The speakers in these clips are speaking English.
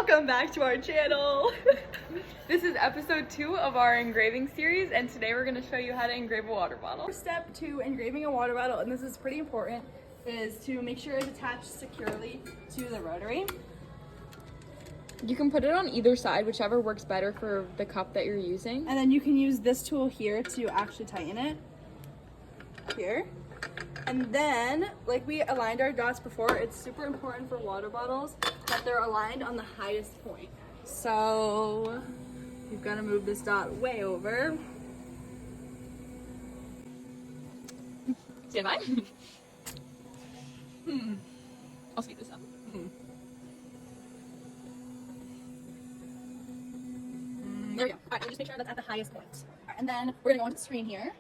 Welcome back to our channel. This is episode 2 of our engraving series, and today we're going to show you how to engrave a water bottle. Step 2, engraving a water bottle, and this is pretty important, is to make sure it's attached securely to the rotary. You can put it on either side, whichever works better for the cup that you're using. And then you can use this tool here to actually tighten it. Here. And then, like we aligned our dots before, it's super important for water bottles that they're aligned on the highest point. So, you've got to move this dot way over. Stand by. I'll speed this up. There we go. Alright, we'll just make sure that's at the highest point. Alright, and then we're going to go into the screen here.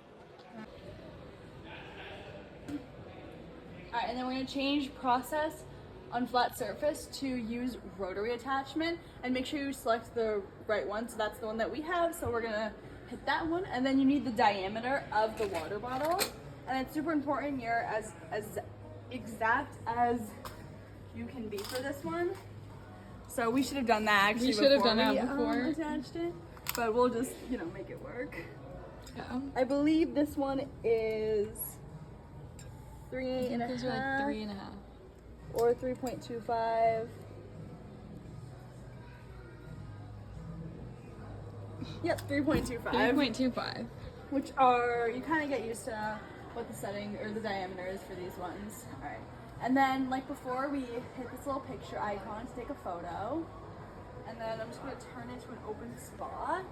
Alright, and then we're going to change process on flat surface to use rotary attachment, and make sure you select the right one. So that's the one that we have, so we're going to hit that one. And then you need the diameter of the water bottle, and it's super important you're as exact as you can be for this one. So we should have done that actually. We should have done that before. Attached it, but we'll just, make it work. Yeah. I believe this one is 3.5. Those are like 3.5. Or 3.25. Yep, 3.25. 3.25. Which are, you kind of get used to what the setting or the diameter is for these ones. All right. And then, like before, we hit this little picture icon to take a photo. And then I'm just going to turn it to an open spot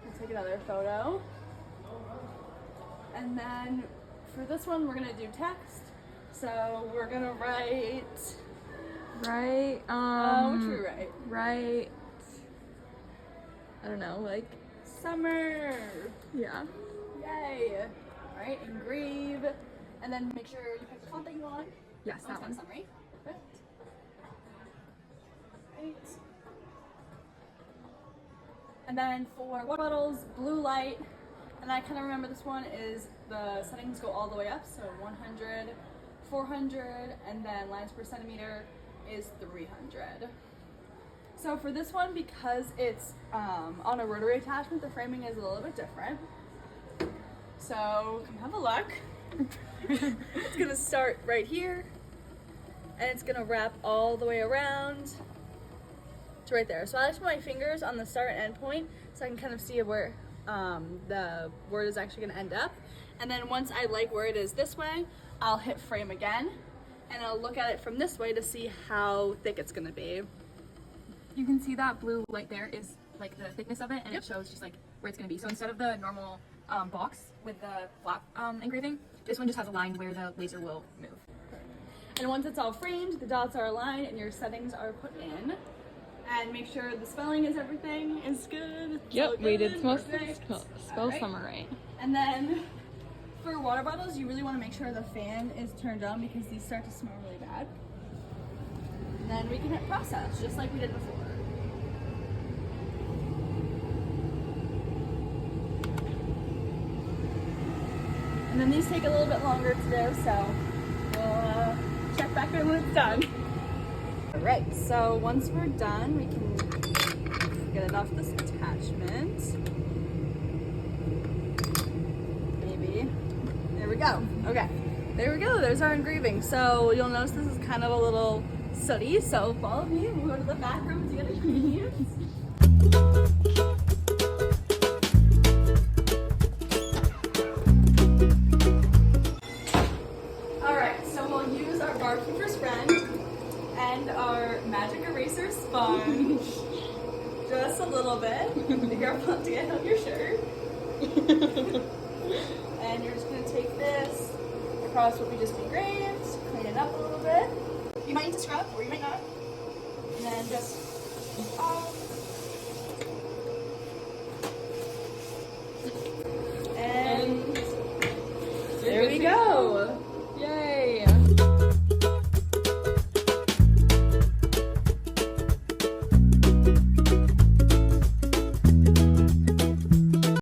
and take another photo. And then for this one, we're going to do text. So we're going to write... what should we write? Write... I don't know, like... Summer! Yeah. Yay! Alright, engrave. And then make sure you pick the font that you want. Yes, that one. Summary. Perfect. Right. And then for water bottles, blue light. And I kind of remember this one is the settings go all the way up. So 100, 400, and then lines per centimeter is 300. So for this one, because it's on a rotary attachment, the framing is a little bit different. So come have a look. It's gonna start right here, and it's gonna wrap all the way around to right there. So I like to put my fingers on the start and end point so I can kind of see where the word is actually gonna end up. And then once I like where it is this way, I'll hit frame again, and I'll look at it from this way to see how thick it's gonna be. You can see that blue light there is like the thickness of it, and it shows just like where it's going to be. So instead of the normal box with the flat engraving, this one just has a line where the laser will move. And once it's all framed, the dots are aligned and your settings are put in. And make sure the spelling is everything is good. Yep, we did spell Alright. summer right. And then for water bottles, you really want to make sure the fan is turned on because these start to smell really bad. And then we can hit process, just like we did before. And then these take a little bit longer to do, so we'll check back in when it's done. Alright, so once we're done, we can get it off this attachment. Maybe. There we go. Okay, there we go. There's our engraving. So you'll notice this is kind of a little sooty, so follow me. We'll go to the back room to get ingredients. Alright, so we'll use our barkeeper's friend and our magic eraser sponge. Just a little bit. Be careful not to get on your shirt. And you're just going to take this across what we just engraved, clean it up a little bit. You might need to scrub, or you might not. And then just and there we go.